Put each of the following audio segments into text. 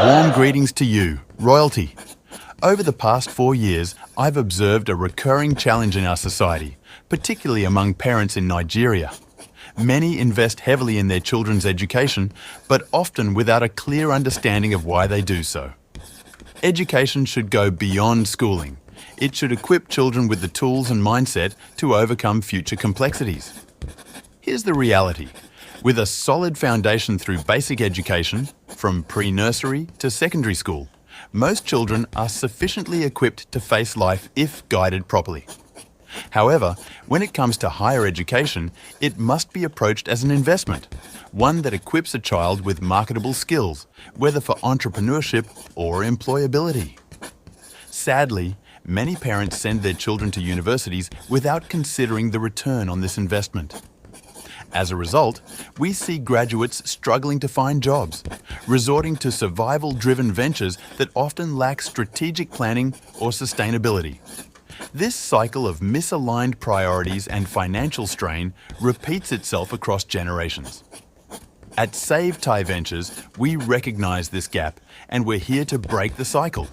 Warm greetings to you, royalty. Over the past 4 years, I've observed a recurring challenge in our society, particularly among parents in Nigeria. Many invest heavily in their children's education, but often without a clear understanding of why they do so. Education should go beyond schooling. It should equip children with the tools and mindset to overcome future complexities. Here's the reality. With a solid foundation through basic education, from pre-nursery to secondary school, most children are sufficiently equipped to face life if guided properly. However, when it comes to higher education, it must be approached as an investment, one that equips a child with marketable skills, whether for entrepreneurship or employability. Sadly, many parents send their children to universities without considering the return on this investment. As a result, we see graduates struggling to find jobs, resorting to survival-driven ventures that often lack strategic planning or sustainability. This cycle of misaligned priorities and financial strain repeats itself across generations. At SAVE-TEY Ventures, we recognize this gap, and we're here to break the cycle.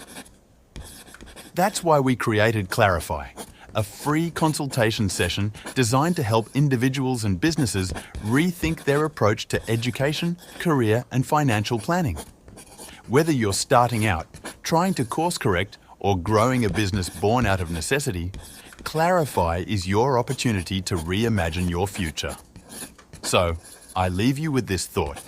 That's why we created Clarify, a free consultation session designed to help individuals and businesses rethink their approach to education, career, and financial planning. Whether you're starting out, trying to course correct, or growing a business born out of necessity, Clarify is your opportunity to reimagine your future. So, I leave you with this thought.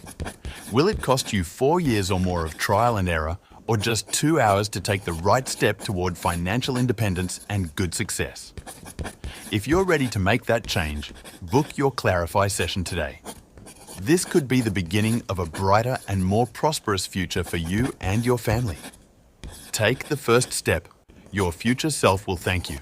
Will it cost you 4 years or more of trial and error, or just 2 hours to take the right step toward financial independence and good success? If you're ready to make that change, book your Clarify session today. This could be the beginning of a brighter and more prosperous future for you and your family. Take the first step. Your future self will thank you.